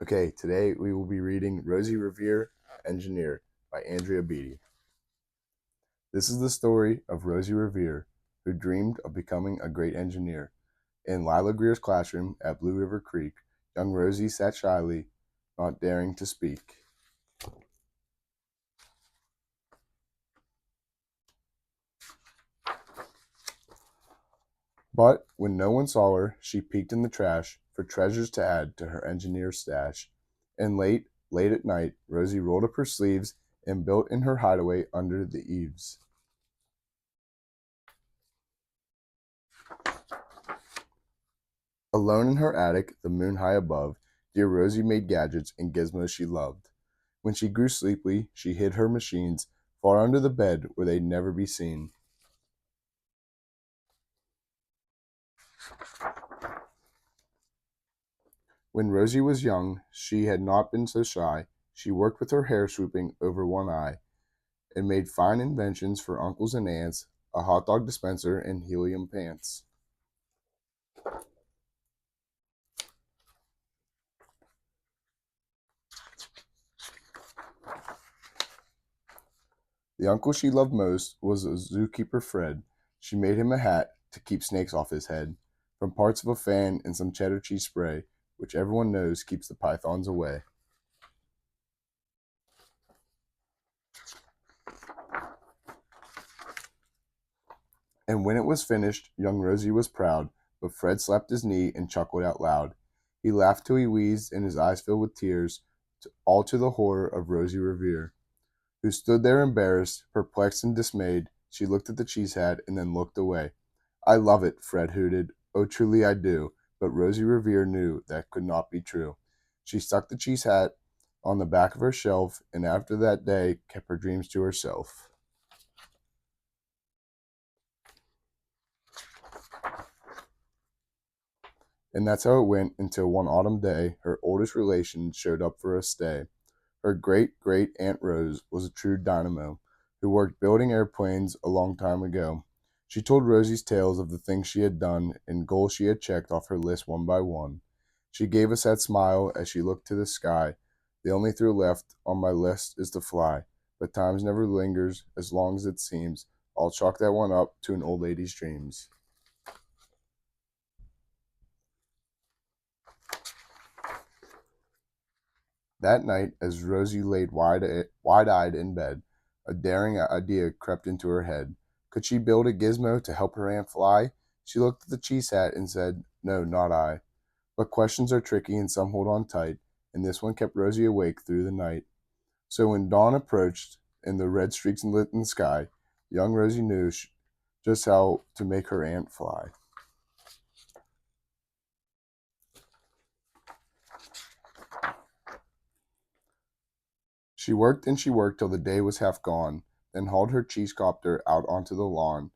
Okay, today we will be reading Rosie Revere Engineer by Andrea Beatty. This is the story of Rosie Revere, who dreamed of becoming a great engineer. In Lila Greer's classroom at Blue River Creek, young Rosie sat shyly, not daring to speak. But when no one saw her, she peeked in the trash for treasures to add to her engineer's stash. And late at night, Rosie rolled up her sleeves and built in her hideaway under the eaves. Alone in her attic, the moon high above, dear Rosie made gadgets and gizmos she loved. When she grew sleepy, she hid her machines far under the bed where they'd never be seen. When Rosie was young, she had not been so shy. She worked with her hair swooping over one eye and made fine inventions for uncles and aunts, a hot dog dispenser and helium pants. The uncle she loved most was a zookeeper Fred. She made him a hat to keep snakes off his head, from parts of a fan and some cheddar cheese spray, which everyone knows keeps the pythons away. And when it was finished, young Rosie was proud, but Fred slapped his knee and chuckled out loud. He laughed till he wheezed and his eyes filled with tears, all to the horror of Rosie Revere, who stood there embarrassed, perplexed, and dismayed. She looked at the cheese hat and then looked away. I love it, Fred hooted. Oh, truly I do. But Rosie Revere knew that could not be true. She stuck the cheese hat on the back of her shelf, and after that day kept her dreams to herself. And that's how it went until one autumn day her oldest relation showed up for a stay. Her great great Aunt Rose was a true dynamo who worked building airplanes a long time ago. She told Rosie's tales of the things she had done and goals she had checked off her list one by one. She gave a sad smile as she looked to the sky. The only thrill left on my list is to fly, but time never lingers as long as it seems. I'll chalk that one up to an old lady's dreams. That night, as Rosie laid wide-eyed in bed, a daring idea crept into her head. Could she build a gizmo to help her aunt fly? She looked at the cheese hat and said, No, not I. But questions are tricky and some hold on tight, and this one kept Rosie awake through the night. So when dawn approached and the red streaks lit in the sky, young Rosie knew just how to make her aunt fly. She worked and she worked till the day was half gone, then hauled her cheese copter out onto the lawn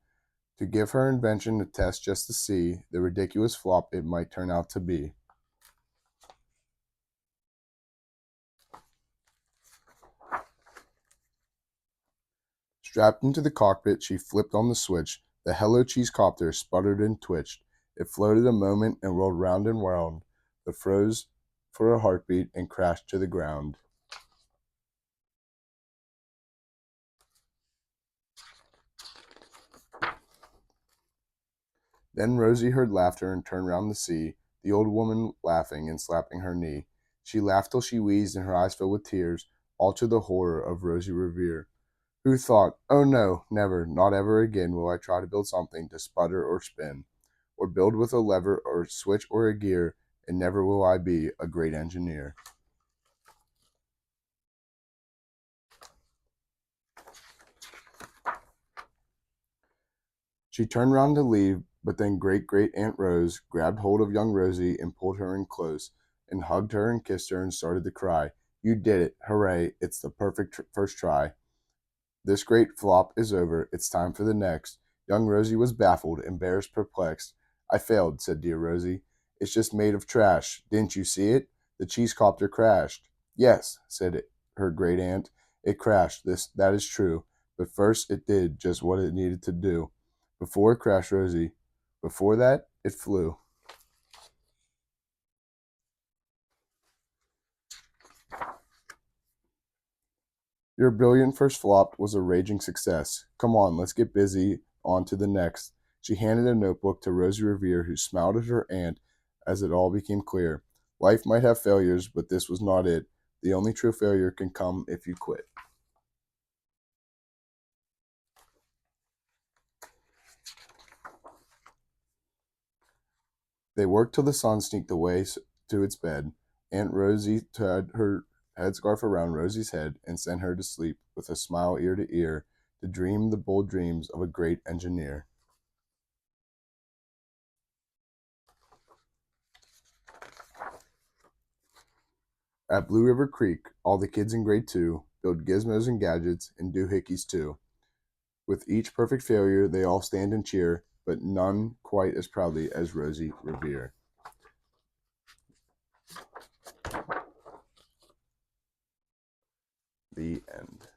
to give her invention a test just to see the ridiculous flop it might turn out to be. Strapped into the cockpit, she flipped on the switch. The Hello Cheese copter sputtered and twitched. It floated a moment and rolled round and round, but froze for a heartbeat and crashed to the ground. Then Rosie heard laughter and turned round to see the old woman laughing and slapping her knee. She laughed till she wheezed and her eyes filled with tears, all to the horror of Rosie Revere, who thought, Oh no, never, not ever again will I try to build something to sputter or spin, or build with a lever or switch or a gear, and never will I be a great engineer. She turned round to leave, but then great great Aunt Rose grabbed hold of young Rosie and pulled her in close, and hugged her and kissed her and started to cry. You did it. Hooray. It's the perfect first try. This great flop is over. It's time for the next. Young Rosie was baffled, embarrassed, perplexed. I failed, said dear Rosie. It's just made of trash. Didn't you see it? The cheese copter crashed. Yes, said her great aunt. It crashed. That is true. But first it did just what it needed to do. Before it crashed, Rosie. Before that, it flew. Your brilliant first flop was a raging success. Come on, let's get busy. On to the next. She handed a notebook to Rosie Revere, who smiled at her aunt as it all became clear. Life might have failures, but this was not it. The only true failure can come if you quit. They worked till the sun sneaked away to its bed. Aunt Rosie tied her headscarf around Rosie's head and sent her to sleep with a smile ear to ear to dream the bold dreams of a great engineer. At Blue River Creek, all the kids in grade 2 build gizmos and gadgets and doohickeys too. With each perfect failure, they all stand and cheer, but none quite as proudly as Rosie Revere. The end.